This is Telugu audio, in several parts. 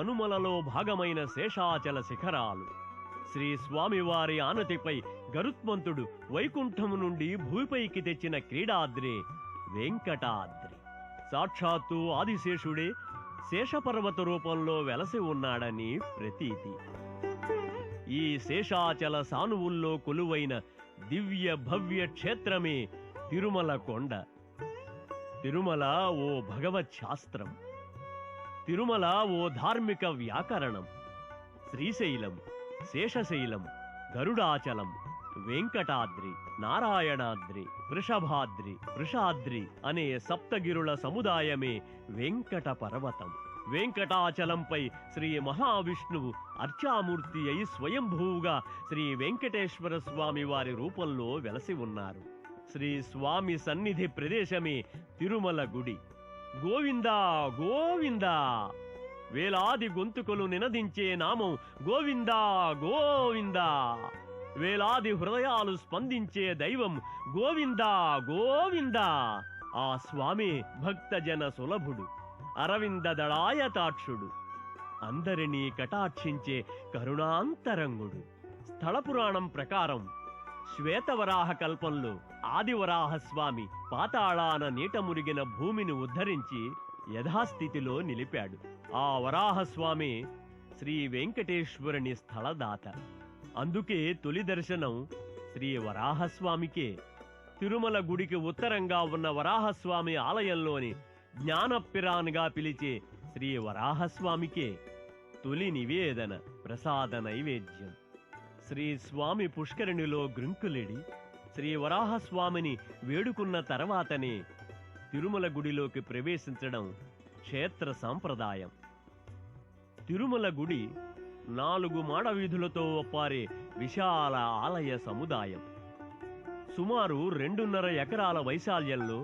కనుమలలో భాగమైన శేషాచల శిఖరాలు. శ్రీ స్వామివారి ఆనతిపై గరుత్మంతుడు వైకుంఠము నుండి భూమిపైకి తెచ్చిన క్రీడాద్రే వెంకటాద్రి. సాక్షాత్తు ఆదిశేషుడే శేషపర్వత రూపంలో వెలసి ఉన్నాడని ప్రతీతి. ఈ శేషాచల సానువుల్లో కొలువైన దివ్య భవ్య క్షేత్రమే తిరుమల కొండ. తిరుమల ఓ భగవత్ శాస్త్రం, తిరుమల ఓ ధార్మిక వ్యాకరణం. శ్రీశైలం, శేషశైలం, గరుడాచలం, వెంకటాద్రి, నారాయణాద్రి, వృషభాద్రి, వృషాద్రి అనే సప్తగిరుల సముదాయమే వెంకట పర్వతం. వెంకటాచలంపై శ్రీ మహావిష్ణువు అర్చామూర్తి అయి స్వయంభూగా శ్రీ వెంకటేశ్వర స్వామి వారి రూపంలో వెలసి ఉన్నారు. శ్రీ స్వామి సన్నిధి ప్రదేశమే తిరుమల గుడి. గోవిందా గోవిందా, వేలాది గొంతుకలు నినదించే నామం గోవిందా గోవిందా. వేలాది హృదయాలు స్పందించే దైవం గోవిందా గోవిందా. ఆ స్వామి భక్తజన సులభుడు, అరవింద దళాయతాక్షుడు, అందరినీ కటాక్షించే కరుణాంతరంగుడు. స్థల పురాణం ప్రకారం శ్వేతవరాహ కల్పంలో ఆదివరాహస్వామి పాతాళాన నీట మురిగిన భూమిని ఉద్ధరించి యథాస్థితిలో నిలిపాడు. ఆ వరాహస్వామి శ్రీ వెంకటేశ్వరుని స్థలదాత. అందుకే తొలి దర్శనం శ్రీ వరాహస్వామికే. తిరుమల గుడికి ఉత్తరంగా ఉన్న వరాహస్వామి ఆలయంలోని జ్ఞానపిరాన్గా పిలిచే శ్రీ వరాహస్వామికే తొలి నివేదన ప్రసాద నైవేద్యం. శ్రీ స్వామి పుష్కరిణిలో గ్రింకులిడి శ్రీ వరాహస్వామిని వేడుకున్న తర్వాతనే తిరుమల గుడిలోకి ప్రవేశించడం క్షేత్ర సాంప్రదాయం. తిరుమల గుడి 4 మాడవీధులతో ఒప్పారే విశాల ఆలయ సముదాయం. సుమారు 2.5 ఎకరాల వైశాల్యంలో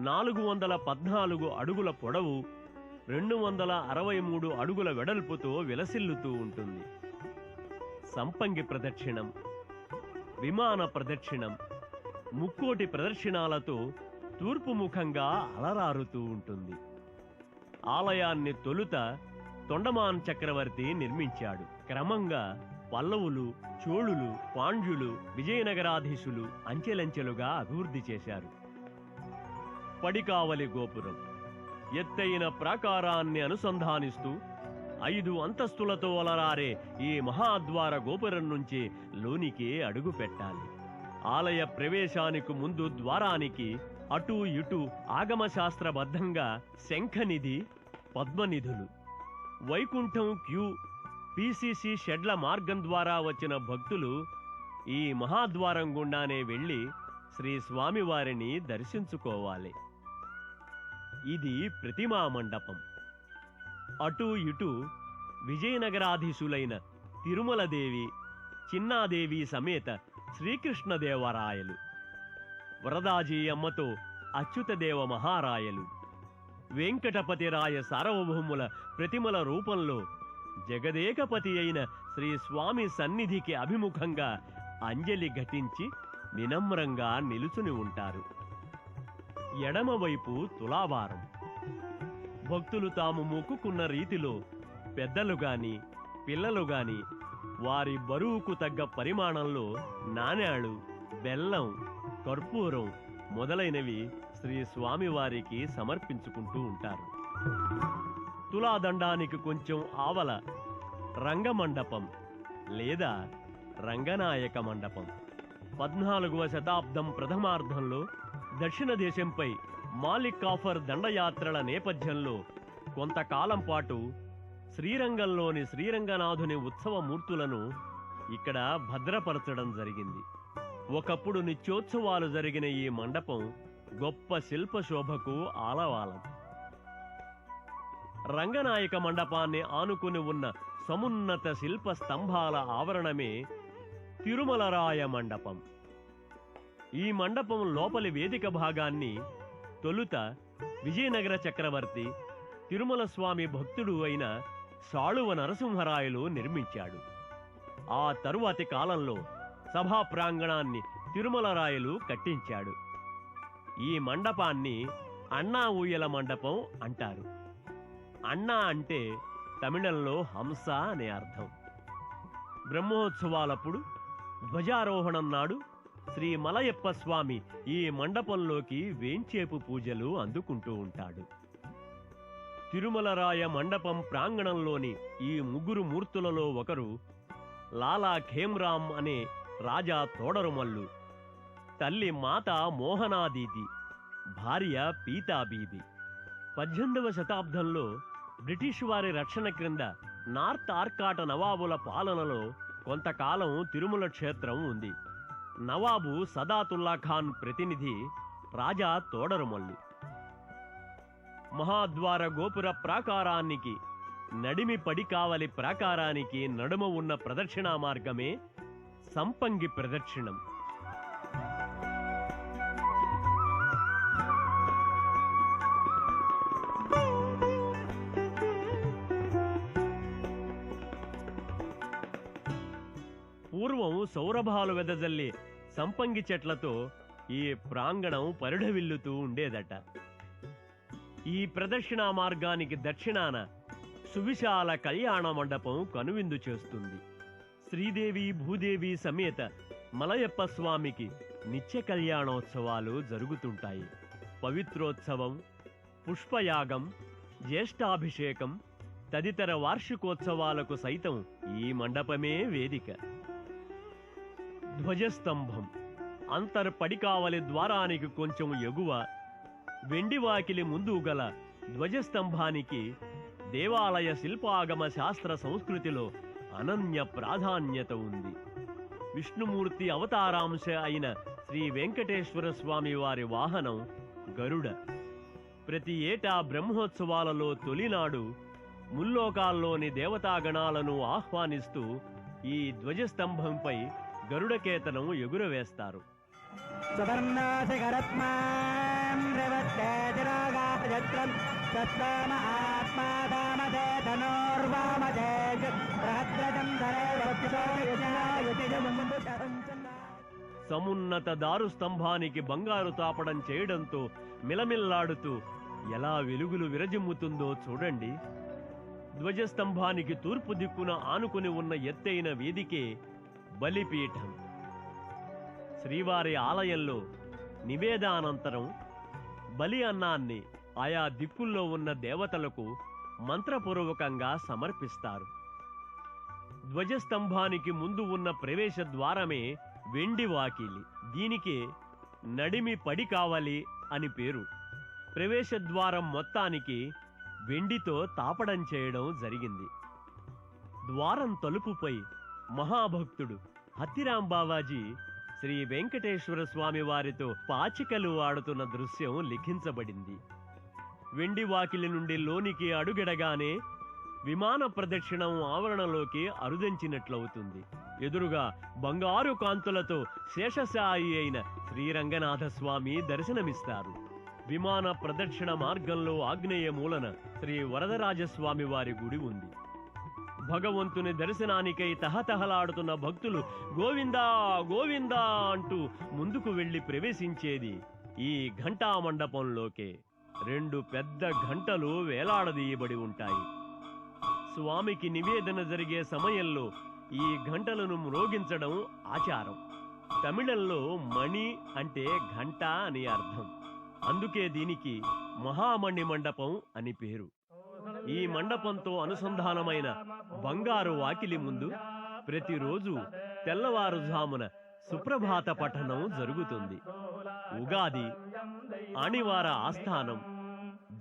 414 అడుగుల పొడవు, 263 అడుగుల వెడల్పుతో విలసిల్లుతూ ఉంటుంది. సంపంగి ప్రదక్షిణం, విమాన ప్రదక్షిణం, ముక్కోటి ప్రదక్షిణాలతో తూర్పు ముఖంగా అలరారుతూ ఉంటుంది. ఆలయాన్ని తొలుత తొండమాన్ చక్రవర్తి నిర్మించాడు. క్రమంగా పల్లవులు, చోళులు, పాండ్యులు, విజయనగరాధీశులు అంచెలంచెలుగా అభివృద్ధి చేశారు. పడికావలి గోపురం ఎత్తైన ప్రాకారాన్ని అనుసంధానిస్తూ 5 అంతస్తులతో అలరారే ఈ మహాద్వార గోపురం నుంచి లోనికి అడుగు పెట్టాలి. ఆలయ ప్రవేశానికి ముందు ద్వారానికి అటూ ఇటూ ఆగమశాస్త్రబద్ధంగా శంఖనిధి, పద్మనిధులు. వైకుంఠం క్యూ, పిసిసి షెడ్ల మార్గం ద్వారా వచ్చిన భక్తులు ఈ మహాద్వారం గుండానే వెళ్లి శ్రీ స్వామివారిని దర్శించుకోవాలి. ఇది ప్రతిమా మండపం. అటూ ఇటూ విజయనగరాధీశులైన తిరుమలదేవి, చిన్నాదేవి సమేత శ్రీకృష్ణదేవరాయలు, వరదాజీ అమ్మతో అచ్యుతదేవ మహారాయలు, వెంకటపతిరాయ సార్వభౌముల ప్రతిమల రూపంలో జగదేకపతి అయిన శ్రీ స్వామి సన్నిధికి అభిముఖంగా అంజలి ఘటించి వినమ్రంగా నిలుచుని ఉంటారు. ఎడమవైపు తులాభారం. భక్తులు తాము మొక్కుకున్న రీతిలో పెద్దలు గాని పిల్లలు గాని వారి బరువుకు తగ్గ పరిమాణంలో నాణేలు, బెల్లం, కర్పూరం మొదలైనవి శ్రీ స్వామివారికి సమర్పించుకుంటూ ఉంటారు. తులాదండానికి కొంచెం ఆవల రంగమండపం లేదా రంగనాయక మండపం. 14వ శతాబ్దం ప్రథమార్ధంలో దక్షిణ దేశంపై మాలిక్ కాఫర్ దండయాత్రల నేపథ్యంలో కొంతకాలం పాటు శ్రీరంగంలోని శ్రీరంగనాథుని ఉత్సవ మూర్తులను ఇక్కడ భద్రపరచడం జరిగింది. ఒకప్పుడు నిత్యోత్సవాలు జరిగిన ఈ మండపం గొప్ప శిల్పశోభకు ఆలవాలం. రంగనాయక మండపాన్ని ఆనుకుని ఉన్న సమున్నత శిల్ప స్తంభాల ఆవరణమే తిరుమలరాయ మండపం. ఈ మండపం లోపలి వేదిక భాగాన్ని తొలుత విజయనగర చక్రవర్తి, తిరుమల స్వామి భక్తుడు అయిన సాళువ నరసింహరాయలు నిర్మించాడు. ఆ తరువాతి కాలంలో సభా ప్రాంగణాన్ని తిరుమలరాయలు కట్టించాడు. ఈ మండపాన్ని అన్నా ఊయల మండపం అంటారు. అన్నా అంటే తమిళంలో హంస అనే అర్థం. బ్రహ్మోత్సవాలప్పుడు ధ్వజారోహణం నాడు శ్రీ మలయప్ప స్వామి ఈ మండపంలోకి వేంచేపు పూజలు అందుకుంటూ ఉంటాడు. తిరుమలరాయ మండపం ప్రాంగణంలోని ఈ ముగ్గురు మూర్తులలో ఒకరు లాలా ఖేమ్రామ్ అనే రాజా తోడరుమల్లు, తల్లి మాత మోహనాదీది, భార్య పీతాబీబి. 18వ శతాబ్దంలో బ్రిటిష్ వారి రక్షణ క్రింద నార్త్ ఆర్కాట నవాబుల పాలనలో కొంతకాలం తిరుమల క్షేత్రం ఉంది. నవాబు సదాతుల్లా ఖాన్ ప్రతినిధి రాజా తోడరుమల్లు. మహాద్వార గోపుర ప్రాకారానికి నడిమి పడికావలి ప్రాకారానికి నడుమ ఉన్న ప్రదక్షిణా మార్గమే సంపంగి ప్రదక్షిణం. పూర్వం సౌరభాలు వెదజల్లి సంపంగి చెట్లతో ఈ ప్రాంగణం పరిఢవిల్లుతూ ఉండేదట. ఈ ప్రదక్షిణా మార్గానికి దక్షిణాన సువిశాల కళ్యాణ మండపం కనువిందు చేస్తుంది. శ్రీదేవి భూదేవి సమేత మలయప్ప స్వామికి నిత్య కళ్యాణోత్సవాలు జరుగుతుంటాయి. పవిత్రోత్సవం, పుష్పయాగం, జ్యేష్ఠాభిషేకం తదితర వార్షికోత్సవాలకు సైతం ఈ మండపమే వేదిక. ధ్వజస్తంభం అంతర్పడికావలి ద్వారానికి కొంచెం ఎగువ వెండివాకిలి ముందు గల ధ్వజస్తంభానికి దేవాలయ శిల్పాగమ శాస్త్ర సంస్కృతిలో అనన్య ప్రాధాన్యత ఉంది. విష్ణుమూర్తి అవతారాంశ అయిన శ్రీ వెంకటేశ్వర స్వామి వారి వాహనం గరుడ. ప్రతి ఏటా బ్రహ్మోత్సవాలలో తొలినాడు ముల్లోకాల్లోని దేవతాగణాలను ఆహ్వానిస్తూ ఈ ధ్వజస్తంభంపై గరుడకేతనం ఎగురవేస్తారు. సమున్నత దారు స్తంభానికి బంగారు తాపడం చేయడంతో మిలమిల్లాడుతూ ఎలా వెలుగులు విరజిమ్ముతుందో చూడండి. ధ్వజస్తంభానికి తూర్పు దిక్కున ఆనుకుని ఉన్న ఎత్తైన వేదికే బలిపీఠం. శ్రీవారి ఆలయంలో నివేదానంతరం బలి అన్నాన్ని ఆయా దిక్కుల్లో ఉన్న దేవతలకు మంత్రపూర్వకంగా సమర్పిస్తారు. ధ్వజస్తంభానికి ముందు ఉన్న ప్రవేశ ద్వారమే వెండి వాకిలి. దీనికి నడిమి పడికావలి అని పేరు. ప్రవేశ ద్వారం మొత్తానికి వెండితో తాపడం చేయడం జరిగింది. ద్వారం తలుపుపై మహాభక్తుడు హత్తిరాం బావాజీ శ్రీ వెంకటేశ్వర స్వామి వారితో పాచికలు ఆడుతున్న దృశ్యం లిఖించబడింది. వెండి వాకిలి నుండి లోనికి అడుగెడగానే విమాన ప్రదక్షిణం ఆవరణలోకి అరుదించినట్లవుతుంది. ఎదురుగా బంగారు కాంతులతో శేషశాయి అయిన శ్రీరంగనాథ స్వామి దర్శనమిస్తారు. విమాన ప్రదక్షిణ మార్గంలో ఆగ్నేయ మూలన శ్రీ వరదరాజస్వామి వారి గుడి ఉంది. భగవంతుని దర్శనానికై తహతహలాడుతున్న భక్తులు గోవిందా గోవిందా అంటూ ముందుకు వెళ్లి ప్రవేశించేది ఈ ఘంటా మండపంలోకే. 2 పెద్ద ఘంటలు వేలాడదీయబడి ఉంటాయి. స్వామికి నివేదన జరిగే సమయంలో ఈ ఘంటలను మ్రోగించడం ఆచారం. తమిళంలో మణి అంటే ఘంట అని అర్థం. అందుకే దీనికి మహామణి మండపం అని పేరు. ఈ మండపంతో అనుసంధానమైన బంగారు వాకిలి ముందు ప్రతిరోజు తెల్లవారుజామున సుప్రభాత పఠనం జరుగుతుంది. ఉగాది, ఆణివార ఆస్థానం,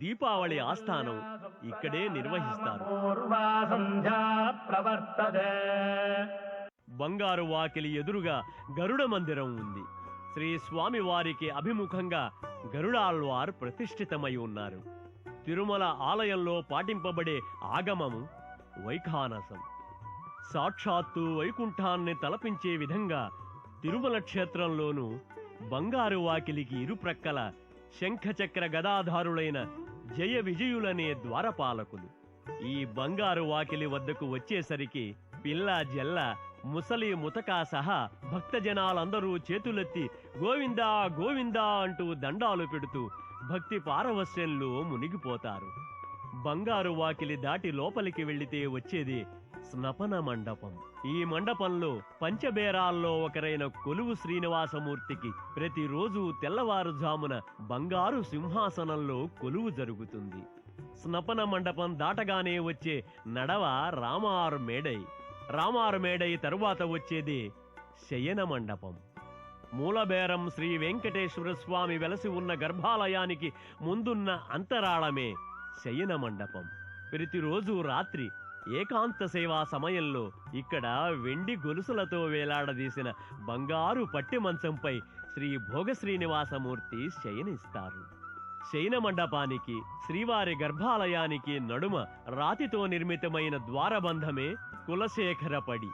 దీపావళి ఆస్థానం ఇక్కడే నిర్వహిస్తారు. బంగారు వాకిలి ఎదురుగా గరుడ మందిరం ఉంది. శ్రీ స్వామి వారికి అభిముఖంగా గరుడాళ్వార్ ప్రతిష్ఠితమై ఉన్నారు. తిరుమల ఆలయంలో పాటింపబడే ఆగమము వైఖానసం. సాక్షాత్తు వైకుంఠాన్ని తలపించే విధంగా తిరుమల క్షేత్రంలోనూ బంగారు వాకిలికి ఇరుప్రక్కల శంఖచక్ర గదాధారులైన జయ విజయులనే ద్వారపాలకులు. ఈ బంగారు వాకిలి వద్దకు వచ్చేసరికి పిల్ల జల్ల ముసలి ముతకా సహా భక్తజనాలందరూ చేతులెత్తి గోవిందా గోవిందా అంటూ దండాలు పెడుతూ భక్తి పారవస్యంలో మునిగిపోతారు. బంగారు వాకిలి దాటి లోపలికి వెళ్లితే వచ్చేది స్నపన మండపం. ఈ మండపంలో పంచబేరాల్లో ఒకరైన కొలువు శ్రీనివాసమూర్తికి ప్రతిరోజు తెల్లవారుజామున బంగారు సింహాసనంలో కొలువు జరుగుతుంది. స్నపన మండపం దాటగానే వచ్చే నడవ రామారు మేడై. రామారు మేడై తరువాత వచ్చేది శయన మండపం. మూలబేరం శ్రీ వెంకటేశ్వర స్వామి వెలసి ఉన్న గర్భాలయానికి ముందున్న అంతరాళమే శయన మండపం. ప్రతిరోజు రాత్రి ఏకాంత సేవా సమయంలో ఇక్కడ వెండి గొలుసులతో వేలాడదీసిన బంగారు పట్టి మంచంపై శ్రీ భోగశ్రీనివాసమూర్తి శయనిస్తారు. శయన మండపానికి శ్రీవారి గర్భాలయానికి నడుమ రాతితో నిర్మితమైన ద్వారబంధమే కులశేఖరపడి.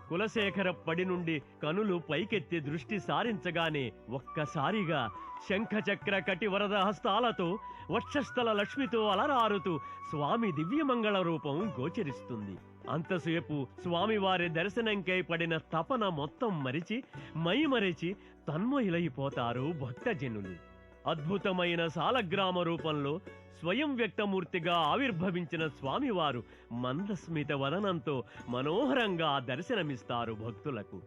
కులశేఖరపడి నుండి కనులు పైకెత్తి దృష్టి సారించగానే ఒక్కసారిగా శంఖచక్ర కటివరద హస్తాలతో వక్షస్థల లక్ష్మితో అలరారుతూ స్వామి దివ్యమంగళ రూపం గోచరిస్తుంది. అంతసేపు స్వామివారి దర్శనంకై పడిన తపన మొత్తం మరిచి మైమరిచి తన్మయులైపోతారు భక్తజనులు. అద్భుతమైన సాలగ్రామ రూపంలో స్వయం వ్యక్తమూర్తిగా ఆవిర్భవించిన స్వామివారు మందస్మిత వదనంతో మనోహరంగా దర్శనమిస్తారు భక్తులకు.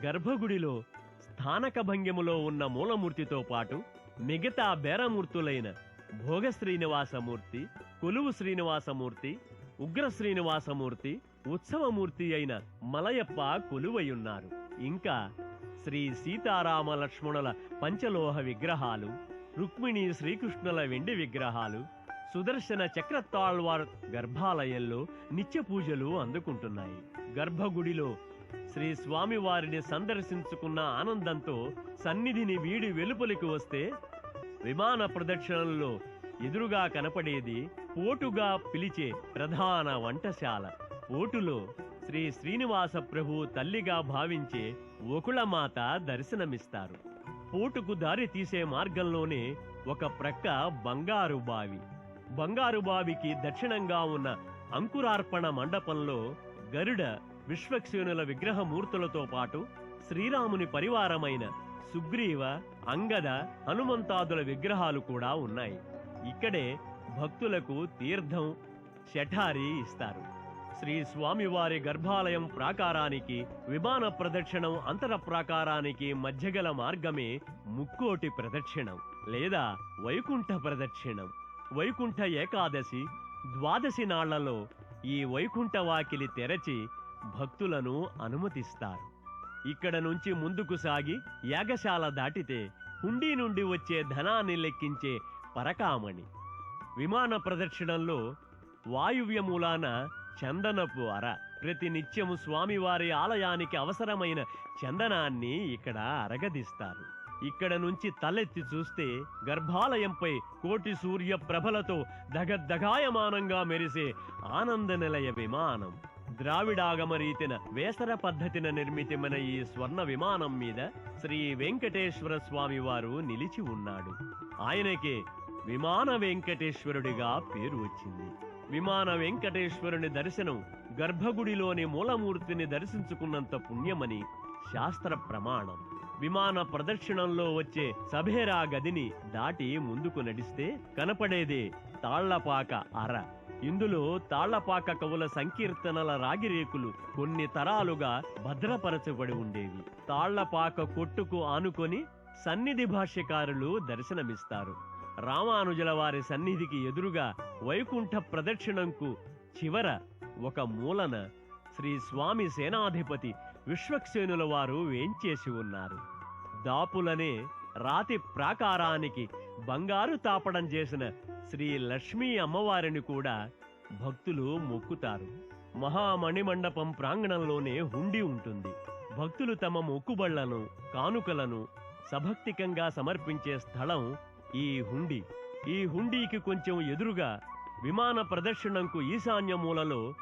గర్భగుడిలో స్థానక భంగిములో ఉన్న మూలమూర్తితో పాటు మిగతా బేరమూర్తులైన భోగ శ్రీనివాసమూర్తి, కొలువు శ్రీనివాసమూర్తి, ఉగ్ర శ్రీనివాసమూర్తి, ఉత్సవమూర్తి అయిన మలయప్ప కొలువయున్నారు. ఇంకా శ్రీ సీతారామ లక్ష్మణుల పంచలోహ విగ్రహాలు, రుక్మిణి శ్రీకృష్ణుల వెండి విగ్రహాలు, సుదర్శన చక్రతాళ్వార్ గర్భాలయంలో నిత్య పూజలు అందుకుంటున్నాయి. గర్భగుడిలో శ్రీ స్వామివారిని సందర్శించుకున్న ఆనందంతో సన్నిధిని వీడి వెలుపలికి వస్తే విమాన ప్రదక్షిణంలో ఎదురుగా కనపడేది పోటుగా పిలిచే ప్రధాన వంటశాల. పోటులో శ్రీ శ్రీనివాస ప్రభు తల్లిగా భావించే ఒకుళమాత దర్శనమిస్తారు. పోటుకు దారి తీసే మార్గంలోనే ఒక ప్రక్క బంగారు బావి. బంగారు బావికి దక్షిణంగా ఉన్న అంకురార్పణ మండపంలో గరుడ విశ్వక్సేనుల విగ్రహమూర్తులతో పాటు శ్రీరాముని పరివారమైన సుగ్రీవ, అంగద, హనుమంతాదుల విగ్రహాలు కూడా ఉన్నాయి. ఇక్కడే భక్తులకు తీర్థం, శఠారి ఇస్తారు. శ్రీ స్వామివారి గర్భాలయం ప్రాకారానికి, విమాన ప్రదక్షిణం అంతర ప్రాకారానికి మధ్యగల మార్గమే ముక్కోటి ప్రదక్షిణం లేదా వైకుంఠ ప్రదక్షిణం. వైకుంఠ ఏకాదశి, ద్వాదశి నాళ్లలో ఈ వైకుంఠ వాకిలి తెరచి భక్తులను అనుమతిస్తారు. ఇక్కడ నుంచి ముందుకు సాగి యాగశాల దాటితే హుండీ నుండి వచ్చే ధనాన్ని లెక్కించే పరకామణి. విమాన ప్రదక్షిణంలో వాయువ్యమూలాన చందనపు అర. ప్రతి నిత్యము స్వామివారి ఆలయానికి అవసరమైన చందనాన్ని ఇక్కడ అరగదీస్తారు. ఇక్కడ నుంచి తలెత్తి చూస్తే గర్భాలయంపై కోటి సూర్య ప్రభలతో దగద్దగాయమానంగా మెరిసే ఆనంద నిలయ విమానం. ద్రావిడాగమ రీతిన వేసర పద్ధతిన నిర్మితమైన ఈ స్వర్ణ విమానం మీద శ్రీ వెంకటేశ్వర స్వామి వారు నిలిచి ఉన్నాడు. ఆయనకే విమాన వెంకటేశ్వరుడిగా పేరు వచ్చింది. విమాన వెంకటేశ్వరుని దర్శనం గర్భగుడిలోని మూలమూర్తిని దర్శించుకున్నంత పుణ్యమని శాస్త్ర ప్రమాణం. విమాన ప్రదక్షిణంలో వచ్చే సభేరా గదిని దాటి ముందుకు నడిస్తే కనపడేదే తాళ్లపాక అర. ఇందులో తాళ్లపాక కవుల సంకీర్తనల రాగిరేకులు కొన్ని తరాలుగా భద్రపరచబడి ఉండేవి. తాళ్లపాక కొట్టుకు ఆనుకొని సన్నిధి భాష్యకారులు దర్శనమిస్తారు. రామానుజుల వారి సన్నిధికి ఎదురుగా వైకుంఠ ప్రదక్షిణంకు చివర ఒక మూలన శ్రీ స్వామి సేనాధిపతి విశ్వక్సేనుల వారు వేంచేసి ఉన్నారు. దాపులనే రాతి ప్రాకారానికి బంగారు తాపడం చేసిన శ్రీ లక్ష్మీ అమ్మవారిని కూడా భక్తులు మొక్కుతారు. మహామణిమండపం ప్రాంగణంలోనే హుండీ ఉంటుంది. భక్తులు తమ మొక్కుబళ్లను, కానుకలను సభక్తికంగా సమర్పించే స్థలం ఈ హుండీ. ఈ హుండీకి కొంచెం ఎదురుగా విమాన ప్రదక్షిణంకు ఈశాన్య మూలలో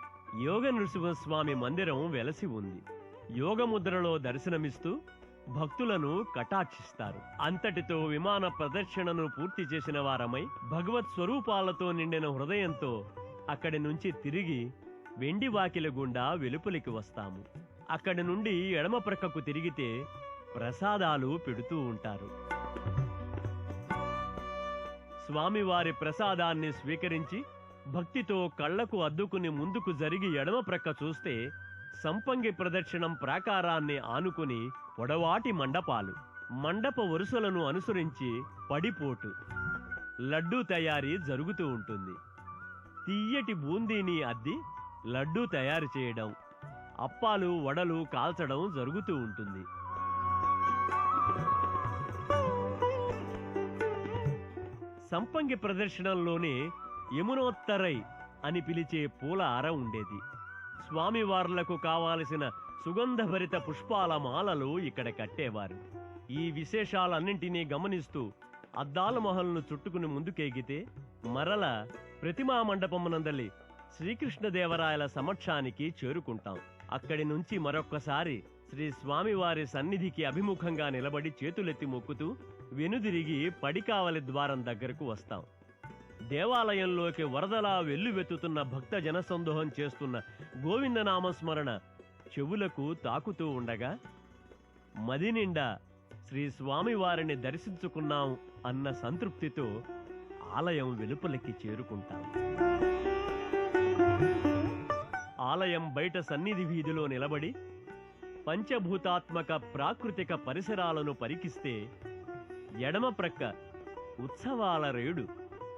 యోగ నృసింహస్వామి మందిరం వెలసి ఉంది. యోగముద్రలో దర్శనమిస్తూ భక్తులను కటాక్షిస్తారు. అంతటితో విమాన ప్రదక్షిణను పూర్తి చేసిన వారమై భగవత్ స్వరూపాలతో నిండిన హృదయంతో అక్కడి నుంచి తిరిగి వెండి వాకిలి గుండా వెలుపలికి వస్తాము. అక్కడి నుండి ఎడమ ప్రక్కకు తిరిగితే ప్రసాదాలు పెడుతూ ఉంటారు. స్వామివారి ప్రసాదాన్ని స్వీకరించి భక్తితో కళ్లకు అద్దుకుని ముందుకు జరిగి ఎడమ ప్రక్క చూస్తే సంపంగి ప్రదక్షిణం ప్రాకారాన్ని ఆనుకుని పొడవాటి మండపాలు, మండప వరుసలను అనుసరించి పడిపోటు, లడ్డూ తయారీ జరుగుతూ ఉంటుంది. తియ్యటి బూందీని అద్ది లడ్డూ తయారు చేయడం, అప్పాలు వడలు కాల్చడం జరుగుతూ ఉంటుంది. సంపంగి ప్రదర్శనంలోనే యమునోత్తరై అని పిలిచే పూల అర ఉండేది. స్వామివార్లకు కావాల్సిన సుగంధభరిత పుష్పాల మాలలు ఇక్కడ కట్టేవారు. ఈ విశేషాలన్నింటినీ గమనిస్తూ అద్దాల మహల్ను చుట్టుకుని ముందుకెగితే మరల ప్రతిమా మండపమునందలి శ్రీకృష్ణదేవరాయల సమక్షానికి చేరుకుంటాం. అక్కడి నుంచి మరొక్కసారి శ్రీ స్వామివారి సన్నిధికి అభిముఖంగా నిలబడి చేతులెత్తి మొక్కుతూ వెనుదిరిగి పడికావలి ద్వారం దగ్గరకు వస్తాం. దేవాలయంలోకి వరదలా వెల్లువెత్తుతున్న భక్త జనసందోహం చేస్తున్న గోవిందనామస్మరణ చెవులకు తాకుతూ ఉండగా మది నిండా శ్రీ స్వామివారిని దర్శించుకున్నాం అన్న సంతృప్తితో ఆలయం వెలుపలికి చేరుకుంటాం. ఆలయం బయట సన్నిధి వీధిలో నిలబడి పంచభూతాత్మక ప్రాకృతిక పరిసరాలను పరికిస్తే ఎడమ ప్రక్క ఉత్సవాల రేడు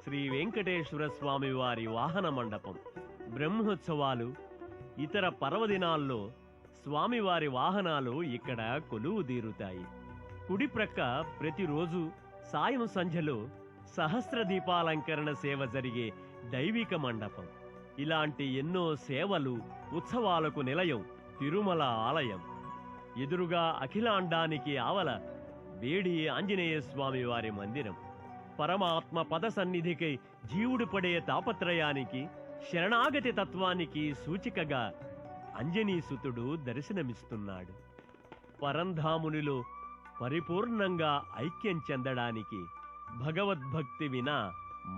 శ్రీ వెంకటేశ్వర స్వామి వారి వాహన మండపం, బ్రహ్మోత్సవాలు, ఇతర పర్వదినాల్లో స్వామివారి వాహనాలు ఇక్కడ కొలువుదీరుతాయి. కుడి ప్రక్క ప్రతిరోజు సాయం సంధ్యలో సహస్ర దీపాలంకరణ సేవ జరిగే దైవిక మండపం. ఇలాంటి ఎన్నో సేవలు, ఉత్సవాలకు నిలయం తిరుమల ఆలయం. ఎదురుగా అఖిలాండానికి ఆవల వేడి ఆంజనేయ స్వామి వారి మందిరం. పరమాత్మ పద సన్నిధికై జీవుడు పడే తాపత్రయానికి, శరణాగతి తత్వానికి సూచికగా అంజనీసుతుడు దర్శనమిస్తున్నాడు. పరంధామునిలో పరిపూర్ణంగా ఐక్యం చెందడానికి భగవద్భక్తి వినా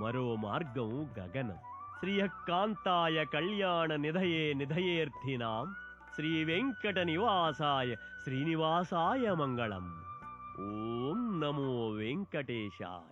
మరో మార్గం గగనం. శ్రీయకాంతాయ కళ్యాణ నిధయే నిధయేర్థినాం శ్రీ వెంకట నివాసాయ శ్రీనివాసాయ మంగళం. ఓం నమో వెంకటేశాయ.